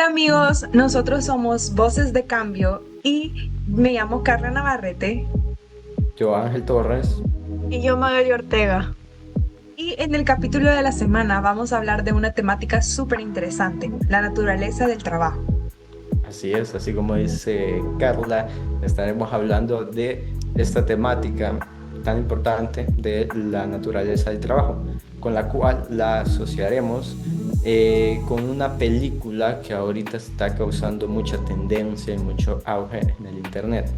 Hola amigos, nosotros somos Voces de Cambio y me llamo Carla Navarrete Yo, Ángel Torres. Y yo, Magali Ortega. y en el capítulo de la semana vamos a hablar de una temática súper interesante, la naturaleza del trabajo. Así es, así como dice Carla, estaremos hablando de esta temática tan importante de la naturaleza del trabajo, con la cual la asociaremos con una película que ahorita está causando mucha tendencia y mucho auge en el internet.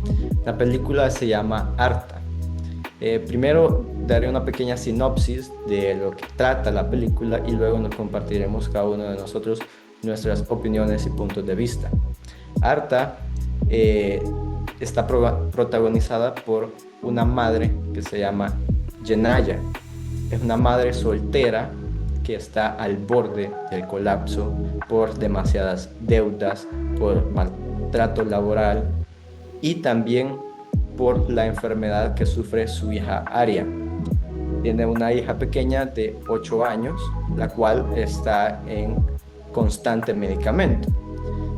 La película se llama Arta. Primero daré una pequeña sinopsis de lo que trata la película y luego nos compartiremos cada uno de nosotros nuestras opiniones y puntos de vista. Arta eh, está protagonizada por una madre que se llama Yenaya. Es una madre soltera que está al borde del colapso por demasiadas deudas, por maltrato laboral y también por la enfermedad que sufre su hija Aria. Tiene una hija pequeña de 8 años, la cual está en constante medicamento.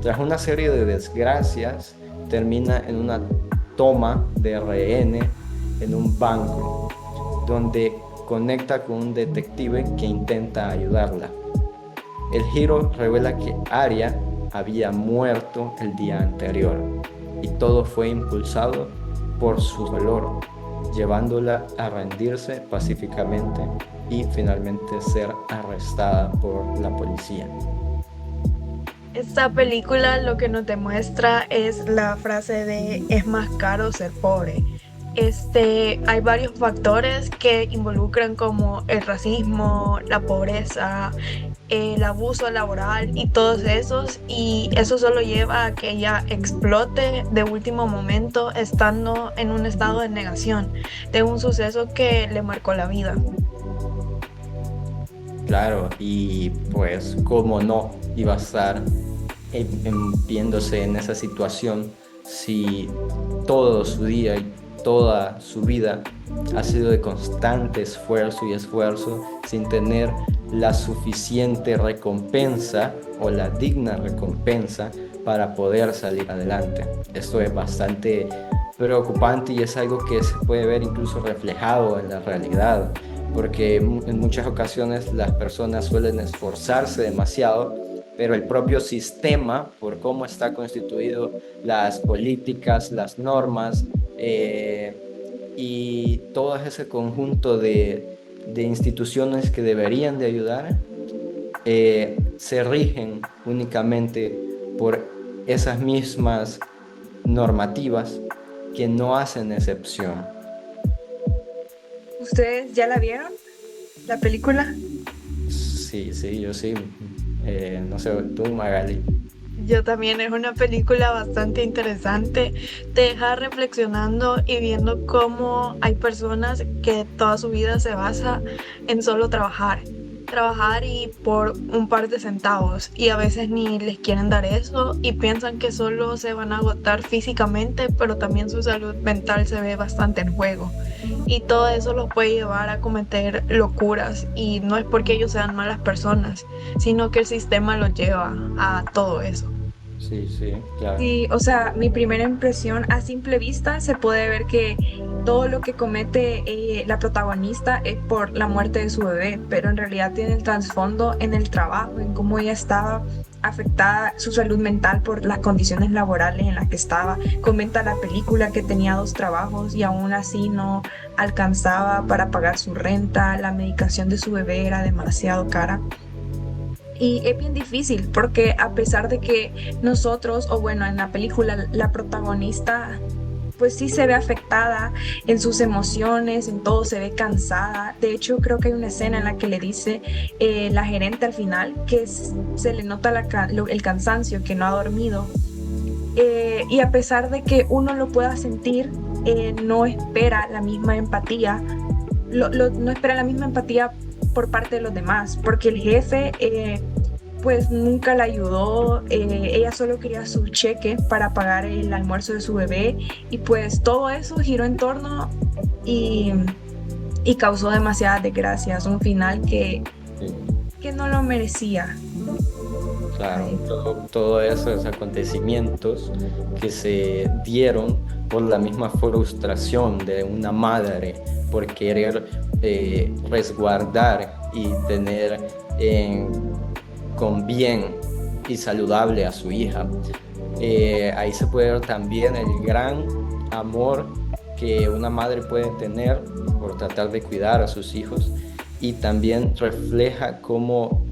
Tras una serie de desgracias, termina en una toma de rehén en un banco, donde conecta con un detective que intenta ayudarla. El giro revela que Aria había muerto el día anterior y todo fue impulsado por su dolor, llevándola a rendirse pacíficamente y finalmente ser arrestada por la policía. Esta película lo que nos demuestra es la frase de es más caro ser pobre. Hay varios factores que involucran como el racismo, la pobreza, el abuso laboral y todos esos, y eso solo lleva a que ella explote de último momento estando en un estado de negación de un suceso que le marcó la vida. Claro, y pues cómo no iba a estar viéndose en esa situación si todo su día y toda su vida ha sido de constante esfuerzo y esfuerzo sin tener la suficiente recompensa o la digna recompensa para poder salir adelante. Esto es bastante preocupante y es algo que se puede ver incluso reflejado en la realidad, porque en muchas ocasiones las personas suelen esforzarse demasiado, pero el propio sistema, por cómo está constituido, las políticas, las normas y todo ese conjunto de instituciones que deberían de ayudar, se rigen únicamente por esas mismas normativas que no hacen excepción. ¿Ustedes ya la vieron? ¿La película? Sí, sí, yo sí. No sé, tú, Magali. Yo también, es una película bastante interesante, te deja reflexionando y viendo cómo hay personas que toda su vida se basa en solo trabajar y por un par de centavos, y a veces ni les quieren dar eso y piensan que solo se van a agotar físicamente, pero también su salud mental se ve bastante en juego, y todo eso los puede llevar a cometer locuras, y no es porque ellos sean malas personas, sino que el sistema los lleva a todo eso. Sí, sí, claro. Sí, o sea, mi primera impresión a simple vista se puede ver que todo lo que comete la protagonista es por la muerte de su bebé, pero en realidad tiene el trasfondo en el trabajo, en cómo ella estaba afectada su salud mental por las condiciones laborales en las que estaba. Comenta la película que tenía dos trabajos y aún así no alcanzaba para pagar su renta, la medicación de su bebé era demasiado cara. Y es bien difícil porque a pesar de que nosotros, o bueno, en la película la protagonista pues sí se ve afectada en sus emociones, en todo, se ve cansada. De hecho, creo que hay una escena en la que le dice la gerente al final que se le nota el cansancio, que no ha dormido. Y a pesar de que uno lo pueda sentir, no espera la misma empatía, no espera la misma empatía por parte de los demás, porque el jefe pues nunca la ayudó, ella solo quería su cheque para pagar el almuerzo de su bebé y pues todo eso giró en torno y, y causó demasiadas desgracias, un final Sí. que no lo merecía. Claro, todos esos acontecimientos que se dieron por la misma frustración de una madre por querer resguardar y tener con bien y saludable a su hija. Ahí se puede ver también el gran amor que una madre puede tener por tratar de cuidar a sus hijos, y también refleja cómo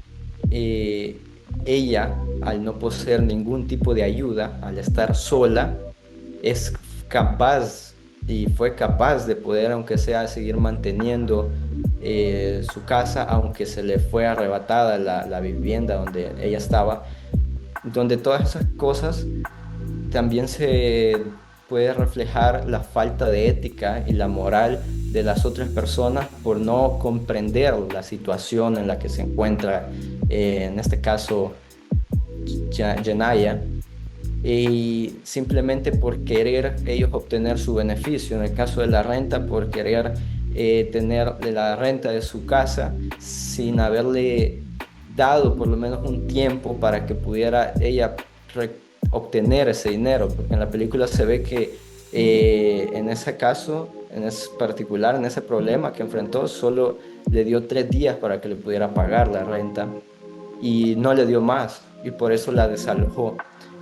ella, al no poseer ningún tipo de ayuda, al estar sola, es capaz y fue capaz de poder, aunque sea, seguir manteniendo su casa, aunque se le fue arrebatada la vivienda donde ella estaba, donde todas esas cosas también se puede reflejar la falta de ética y la moral de las otras personas por no comprender la situación en la que se encuentra, en este caso, Janaya, y simplemente por querer ellos obtener su beneficio. En el caso de la renta, por querer tener la renta de su casa sin haberle dado por lo menos un tiempo para que pudiera ella obtener ese dinero, porque en la película se ve que en ese caso, en ese particular, en ese problema que enfrentó, solo le dio 3 días para que le pudiera pagar la renta y no le dio más, y por eso la desalojó.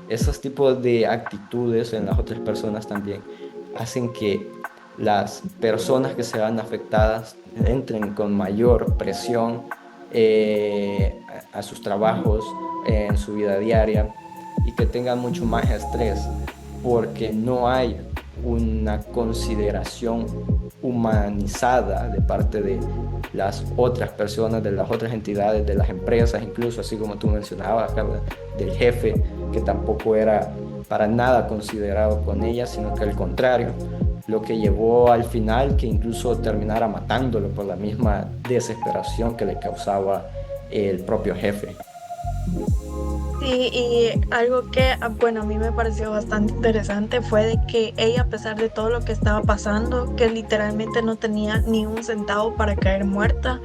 Esos tipos de actitudes en las otras personas también hacen que las personas que se van afectadas entren con mayor presión a sus trabajos, en su vida diaria, y que tengan mucho más estrés porque no hay una consideración humanizada de parte de las otras personas, de las otras entidades, de las empresas, incluso así como tú mencionabas, Carla, del jefe, que tampoco era para nada considerado con ella, sino que al contrario, lo que llevó al final que incluso terminara matándolo por la misma desesperación que le causaba el propio jefe. Sí, y algo que, bueno, a mí me pareció bastante interesante fue de que ella, a pesar de todo lo que estaba pasando, que literalmente no tenía ni un centavo para caer muerta,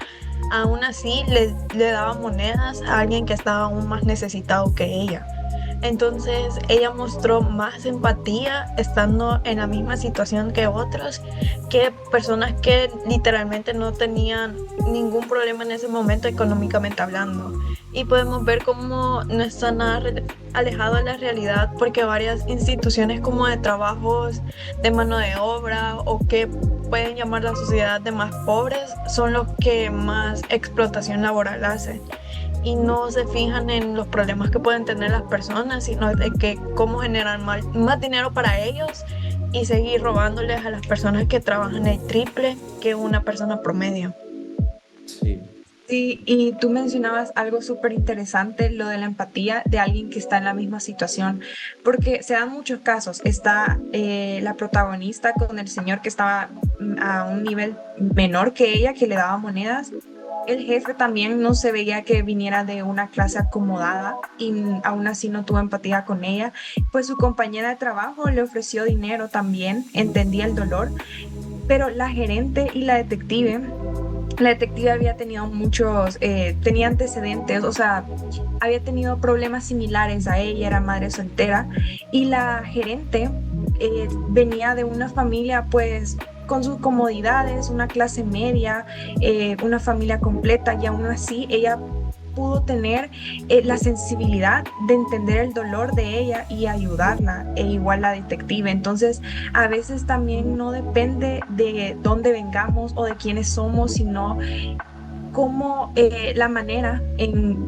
aún así le daba monedas a alguien que estaba aún más necesitado que ella. Entonces ella mostró más empatía estando en la misma situación que otros, que personas que literalmente no tenían ningún problema en ese momento económicamente hablando. Y podemos ver cómo no está nada alejado de la realidad, porque varias instituciones como de trabajos de mano de obra o que pueden llamar la sociedad de más pobres son los que más explotación laboral hacen. Y no se fijan en los problemas que pueden tener las personas, sino de que cómo generar más dinero para ellos y seguir robándoles a las personas que trabajan el triple que una persona promedio. Sí. Sí, y tú mencionabas algo súper interesante, lo de la empatía de alguien que está en la misma situación, porque se dan muchos casos. Está la protagonista con el señor que estaba a un nivel menor que ella, que le daba monedas. El jefe también no se veía que viniera de una clase acomodada y aún así no tuvo empatía con ella. Pues su compañera de trabajo le ofreció dinero también, entendía el dolor, pero la gerente y la detective había tenido tenía antecedentes, o sea, había tenido problemas similares a ella, era madre soltera, y la gerente venía de una familia pues con sus comodidades, una clase media, una familia completa, y aún así ella pudo tener la sensibilidad de entender el dolor de ella y ayudarla, e igual la detective. Entonces, a veces también no depende de dónde vengamos o de quiénes somos, sino cómo la manera en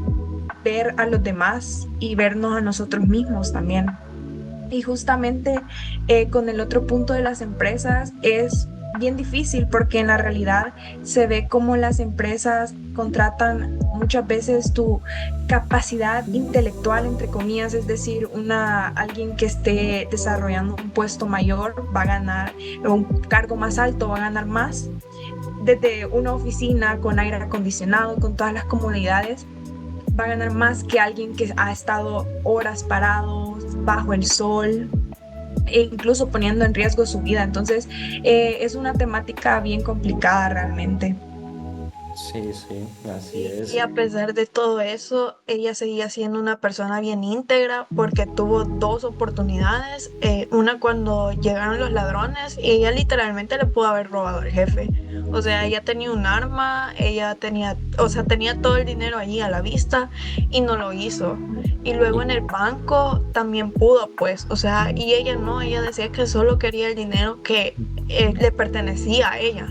ver a los demás y vernos a nosotros mismos también. Y justamente con el otro punto de las empresas es bien difícil, porque en la realidad se ve como las empresas contratan muchas veces tu capacidad intelectual, entre comillas, es decir, alguien que esté desarrollando un puesto mayor va a ganar, o un cargo más alto va a ganar más, desde una oficina con aire acondicionado, con todas las comodidades, va a ganar más que alguien que ha estado horas parados bajo el sol, e incluso poniendo en riesgo su vida. Entonces es una temática bien complicada realmente. Sí, sí, así Y es. a pesar de todo eso, ella seguía siendo una persona bien íntegra porque tuvo dos oportunidades. Una cuando llegaron los ladrones y ella literalmente le pudo haber robado al jefe. O sea, ella tenía un arma, ella tenía, o sea, tenía todo el dinero allí a la vista y no lo hizo. Y luego Y en el banco también pudo, pues, o sea, y ella no, ella decía que solo quería el dinero que le pertenecía a ella.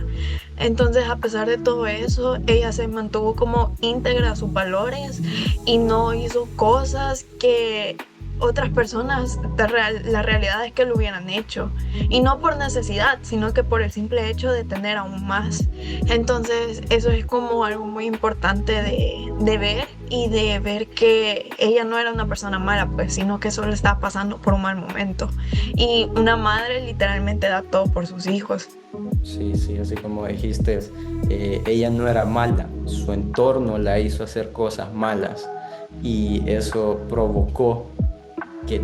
Entonces, a pesar de todo eso, ella se mantuvo como íntegra a sus valores y no hizo cosas que otras personas, la realidad es que lo hubieran hecho. Y no por necesidad, sino que por el simple hecho de tener aún más. Entonces, eso es como algo muy importante de ver y de ver que ella no era una persona mala, pues, sino que solo estaba pasando por un mal momento. Y una madre literalmente da todo por sus hijos. sí, sí, así como dijiste, ella no era mala, su entorno la hizo hacer cosas malas y eso provocó que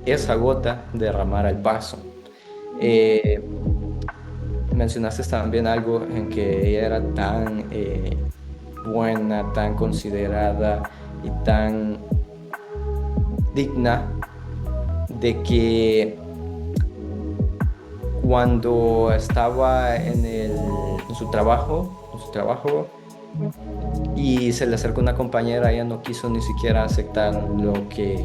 esa gota derramara el vaso. Eh, Mencionaste también algo en que ella era tan buena, tan considerada y tan digna de que cuando estaba en su trabajo y se le acercó una compañera, ella no quiso ni siquiera aceptar lo que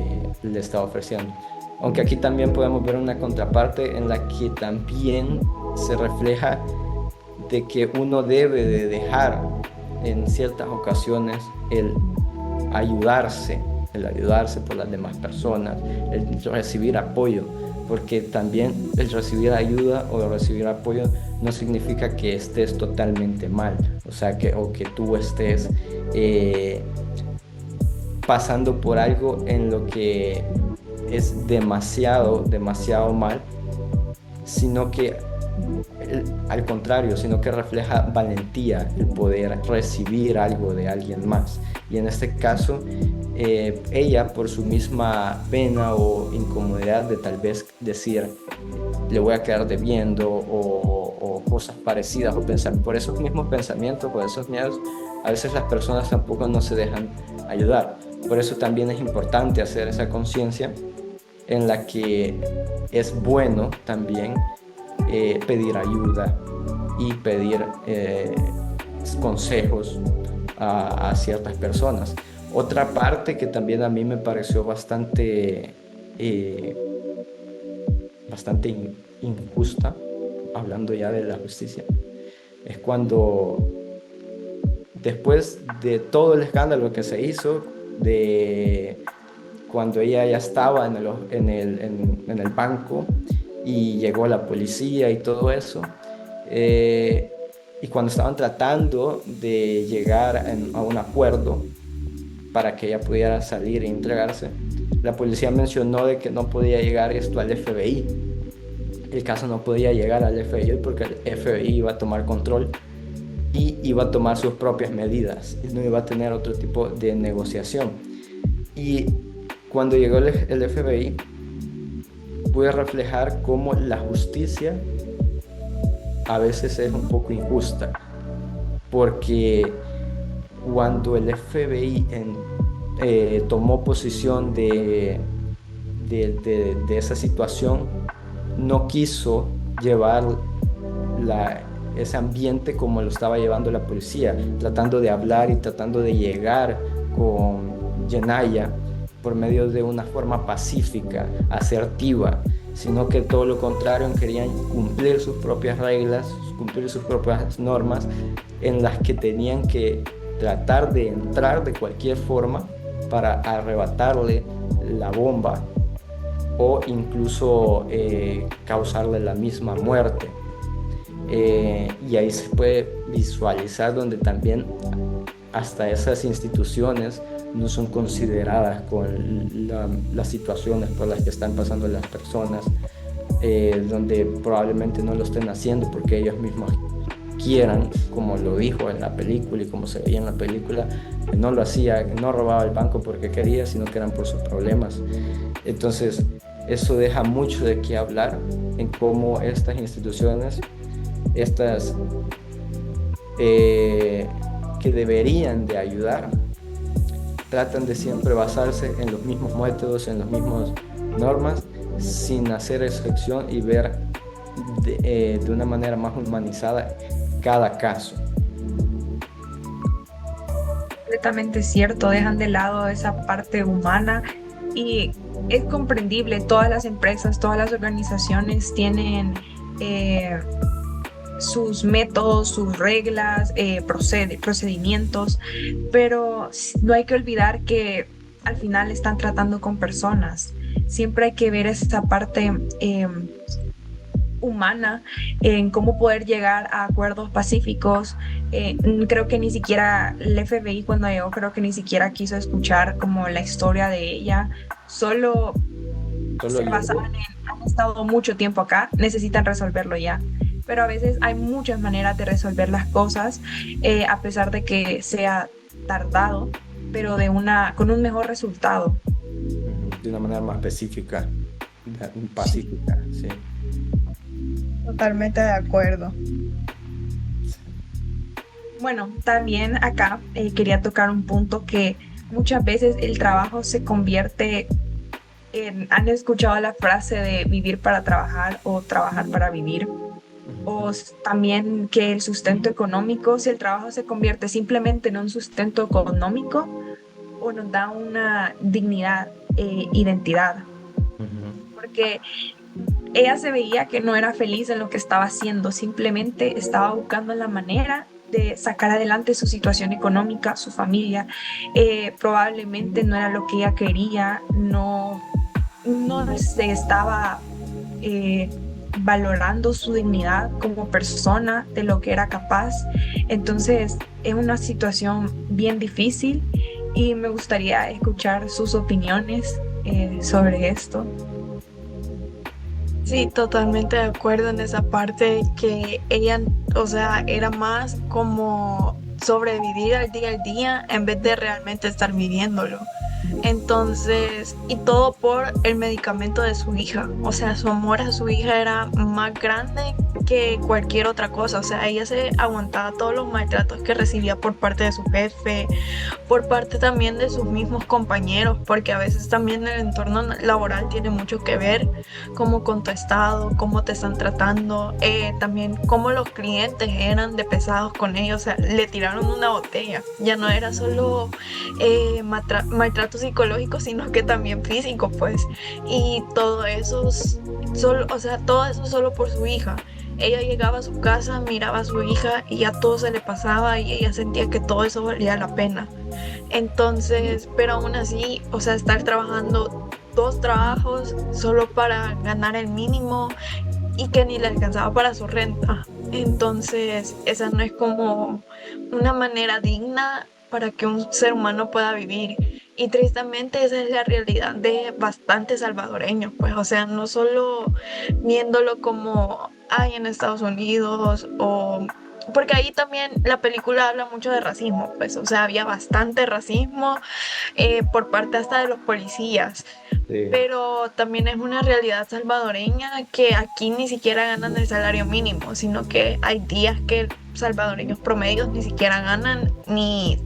le estaba ofreciendo. Aunque aquí también podemos ver una contraparte en la que también se refleja de que uno debe de dejar en ciertas ocasiones ayudarse, el ayudarse por las demás personas, el recibir apoyo, porque también el recibir ayuda o recibir apoyo no significa que estés totalmente mal, o sea, o que tú estés pasando por algo en lo que es demasiado, demasiado mal, sino que al contrario, sino que refleja valentía el poder recibir algo de alguien más. Y en este caso, ella por su misma pena o incomodidad de tal vez decir, le voy a quedar debiendo o cosas parecidas o pensar por esos mismos pensamientos, por esos miedos, a veces las personas tampoco no se dejan ayudar. Por eso también es importante hacer esa conciencia en la que es bueno también pedir ayuda y pedir consejos a ciertas personas. Otra parte que también a mí me pareció bastante injusta, hablando ya de la justicia, es cuando después de todo el escándalo que se hizo, de cuando ella ya estaba en el banco y llegó la policía y todo eso, y cuando estaban tratando de llegar a un acuerdo para que ella pudiera salir e entregarse, la policía mencionó de que no podía llegar esto al FBI. El caso no podía llegar al FBI porque el FBI iba a tomar control y iba a tomar sus propias medidas y no iba a tener otro tipo de negociación. Y cuando llegó el FBI, pude reflejar cómo la justicia a veces es un poco injusta, porque cuando el FBI tomó posición de esa situación, no quiso llevar ese ambiente como lo estaba llevando la policía, tratando de hablar y tratando de llegar con Yenaya por medio de una forma pacífica, asertiva, sino que todo lo contrario, querían cumplir sus propias reglas, cumplir sus propias normas, en las que tenían que tratar de entrar de cualquier forma para arrebatarle la bomba o incluso causarle la misma muerte. Y ahí se puede visualizar donde también hasta esas instituciones no son consideradas con las situaciones por las que están pasando las personas, donde probablemente no lo estén haciendo porque ellos mismos quieran, como lo dijo en la película y como se veía en la película, que no lo hacía, que no robaba el banco porque quería, sino que eran por sus problemas. Entonces, eso deja mucho de qué hablar en cómo estas instituciones, estas que deberían de ayudar, tratan de siempre basarse en los mismos métodos, en las mismas normas, sin hacer excepción y ver de una manera más humanizada cada caso. Completamente cierto, dejan de lado esa parte humana y es comprendible, todas las empresas, todas las organizaciones tienen sus métodos, sus reglas, procedimientos, pero no hay que olvidar que al final están tratando con personas. Siempre hay que ver esa parte humana en cómo poder llegar a acuerdos pacíficos. Creo que ni siquiera el FBI cuando llegó, creo que ni siquiera quiso escuchar como la historia de ella, solo se basaban en, han estado mucho tiempo acá, necesitan resolverlo ya. Pero a veces hay muchas maneras de resolver las cosas, a pesar de que sea tardado, pero con un mejor resultado. De una manera más específica, pacífica, sí. Totalmente de acuerdo. Bueno, también acá quería tocar un punto que muchas veces el trabajo se convierte en, ¿han escuchado la frase de vivir para trabajar o trabajar para vivir? O también que el sustento económico, si el trabajo se convierte simplemente en un sustento económico o nos da una dignidad, identidad. Porque ella se veía que no era feliz en lo que estaba haciendo, simplemente estaba buscando la manera de sacar adelante su situación económica, su familia. Probablemente no era lo que ella quería, no se estaba valorando su dignidad como persona, de lo que era capaz. Entonces es una situación bien difícil y me gustaría escuchar sus opiniones sobre esto. Sí, totalmente de acuerdo en esa parte que ella, o sea, era más como sobrevivir al día en vez de realmente estar viviéndolo. Entonces, y todo por el medicamento de su hija. O sea, su amor a su hija era más grande que cualquier otra cosa. O sea, ella se aguantaba todos los maltratos que recibía por parte de su jefe, por parte también de sus mismos compañeros, porque a veces también el entorno laboral tiene mucho que ver, como con tu estado, cómo te están tratando, también cómo los clientes eran de pesados con ellos. O sea, le tiraron una botella. Ya no era solo maltrato psicológico, sino que también físico, pues. Y todo eso solo, o sea, todo eso solo por su hija. Ella llegaba a su casa, miraba a su hija y ya todo se le pasaba y ella sentía que todo eso valía la pena. Entonces, pero aún así, o sea, estar trabajando 2 trabajos solo para ganar el mínimo y que ni le alcanzaba para su renta. Entonces, esa no es como una manera digna para que un ser humano pueda vivir. Y tristemente esa es la realidad de bastantes salvadoreños, pues, o sea, no solo viéndolo como hay en Estados Unidos o... Porque ahí también la película habla mucho de racismo, pues, o sea, había bastante racismo por parte hasta de los policías. Sí. Pero también es una realidad salvadoreña que aquí ni siquiera ganan el salario mínimo, sino que hay días que salvadoreños promedios ni siquiera ganan ni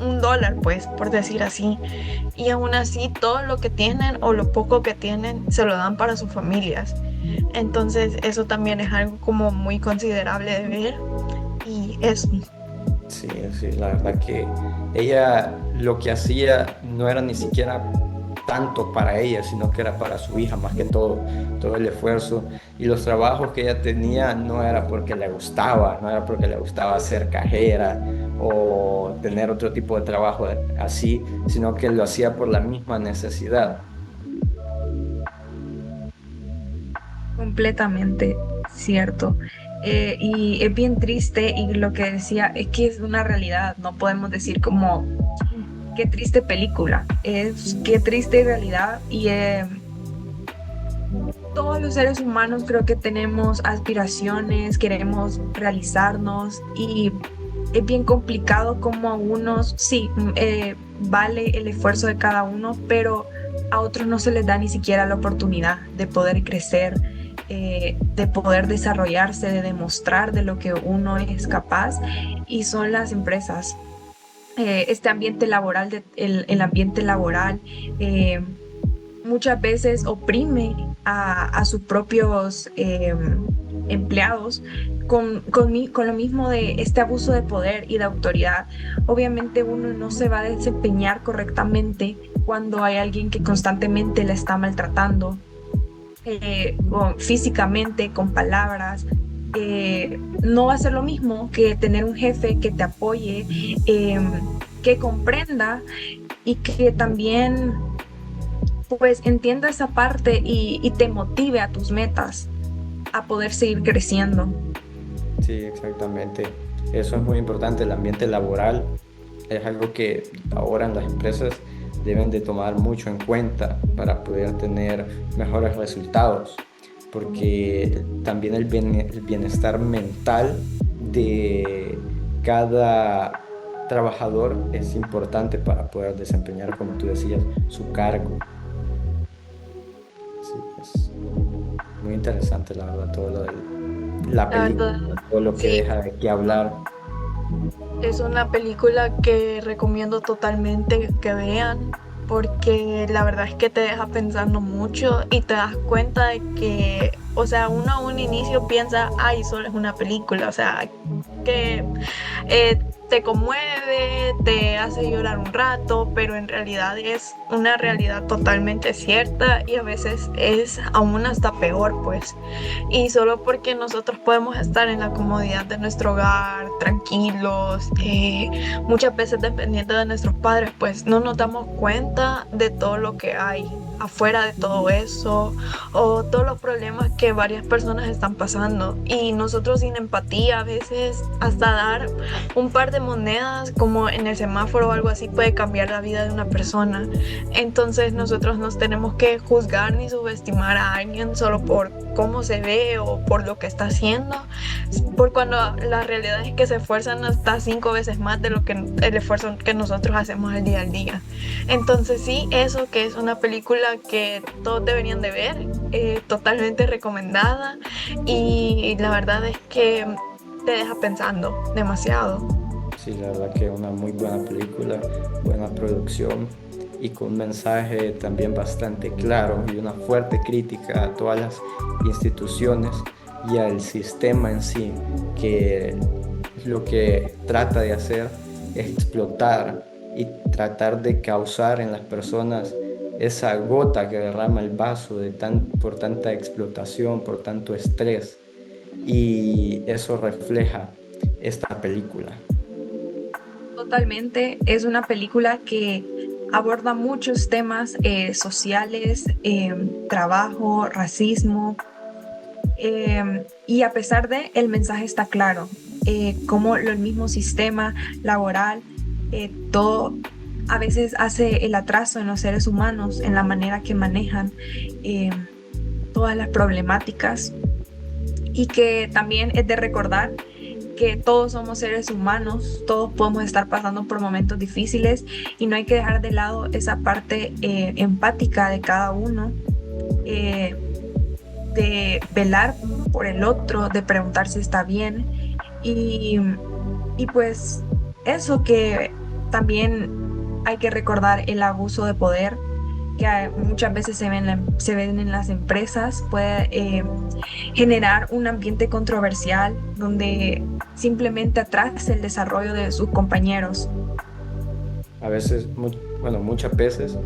$1, pues, por decir así, y aún así todo lo que tienen o lo poco que tienen se lo dan para sus familias. Entonces eso también es algo como muy considerable de ver y eso. Sí, la verdad que ella lo que hacía no era ni siquiera tanto para ella, sino que era para su hija más que todo el esfuerzo, y los trabajos que ella tenía no era porque le gustaba, no era porque le gustaba ser cajera o tener otro tipo de trabajo así, sino que lo hacía por la misma necesidad. Completamente cierto. Y es bien triste, y lo que decía es que es una realidad, no podemos decir como qué triste película, es qué triste realidad. Y todos los seres humanos creo que tenemos aspiraciones, queremos realizarnos, y es bien complicado como a unos, sí, vale el esfuerzo de cada uno, pero a otros no se les da ni siquiera la oportunidad de poder crecer, de poder desarrollarse, de demostrar de lo que uno es capaz, y son las empresas. este ambiente laboral, el ambiente laboral eh, muchas veces oprime a sus propios empleados con lo mismo de este abuso de poder y de autoridad. Obviamente uno no se va a desempeñar correctamente cuando hay alguien que constantemente la está maltratando, físicamente, con palabras. No va a ser lo mismo que tener un jefe que te apoye, que comprenda y que también pues entienda esa parte y te motive a tus metas, a poder seguir creciendo. Sí, exactamente. Eso es muy importante. El ambiente laboral es algo que ahora en las empresas deben de tomar mucho en cuenta para poder tener mejores resultados, porque también el bienestar mental de cada trabajador es importante para poder desempeñar, como tú decías, su cargo. Sí, es muy interesante, la verdad, todo lo de la La película, verdad, todo lo que sí, deja de qué hablar. es una película que recomiendo totalmente que vean porque la verdad es que te deja pensando mucho y te das cuenta de que, o sea, uno a un inicio piensa, ay, solo es una película, o sea, que eh, te conmueve, te hace llorar un rato, pero en realidad es una realidad totalmente cierta y a veces es aún hasta peor, pues. Y solo porque nosotros podemos estar en la comodidad de nuestro hogar, tranquilos, muchas veces dependiendo de nuestros padres, pues no nos damos cuenta de todo lo que hay afuera de todo eso o todos los problemas que varias personas están pasando y nosotros sin empatía a veces hasta dar un par de monedas como en el semáforo o algo así puede cambiar la vida de una persona. Entonces nosotros no tenemos que juzgar ni subestimar a alguien solo por cómo se ve o por lo que está haciendo, por cuando la realidad es que se esfuerzan hasta 5 veces más de lo que el esfuerzo que nosotros hacemos al día. Entonces sí, eso que es una película que todos deberían de ver, totalmente recomendada y la verdad es que te deja pensando demasiado. Sí, la verdad que una muy buena película, buena producción y con un mensaje también bastante claro y una fuerte crítica a todas las instituciones y al sistema en sí, que lo que trata de hacer es explotar y tratar de causar en las personas esa gota que derrama el vaso por tanta explotación, por tanto estrés, y eso refleja esta película. Totalmente, es una película que aborda muchos temas sociales, trabajo, racismo, y a pesar de, el mensaje está claro, como el mismo sistema laboral, todo a veces hace el atraso en los seres humanos, en la manera que manejan eh, todas las problemáticas, y que también es de recordar que todos somos seres humanos, todos podemos estar pasando por momentos difíciles y no hay que dejar de lado esa parte empática de cada uno, eh, de velar por el otro, de preguntar si está bien y, y pues eso, que también hay que recordar el abuso de poder que muchas veces se ven en las empresas, puede generar un ambiente controversial donde simplemente atrasa el desarrollo de sus compañeros. A veces, bueno, muchas veces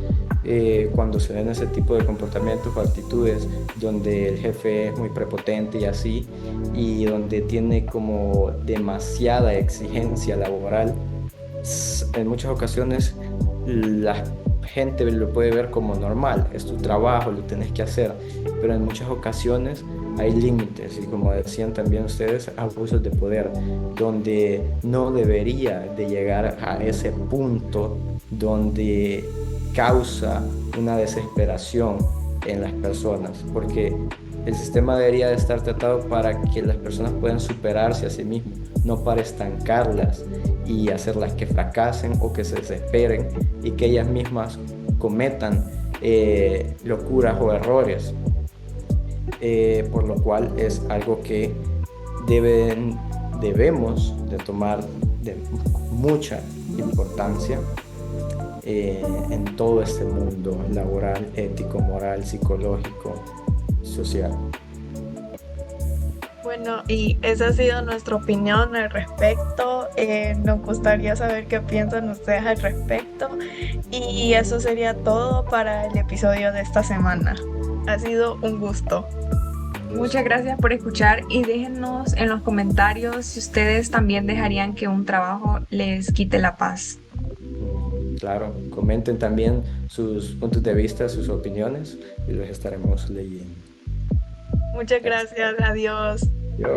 cuando se ven ese tipo de comportamientos o actitudes donde el jefe es muy prepotente y así, y donde tiene como demasiada exigencia laboral, en muchas ocasiones la gente lo puede ver como normal, es tu trabajo, lo tienes que hacer, pero en muchas ocasiones hay límites y, como decían también ustedes, abusos de poder, donde no debería de llegar a ese punto donde causa una desesperación en las personas, porque el sistema debería de estar tratado para que las personas puedan superarse a sí mismas, no para estancarlas y hacerlas que fracasen o que se desesperen y que ellas mismas cometan locuras o errores, por lo cual es algo que debemos de tomar de mucha importancia en todo este mundo laboral, ético, moral, psicológico, social. Bueno, y esa ha sido nuestra opinión al respecto. Nos gustaría saber qué piensan ustedes al respecto. Y eso sería todo para el episodio de esta semana. Ha sido un gusto. Muchas gracias por escuchar y déjenos en los comentarios si ustedes también dejarían que un trabajo les quite la paz. Claro, comenten también sus puntos de vista, sus opiniones y los estaremos leyendo. Muchas gracias. Adiós. Yo...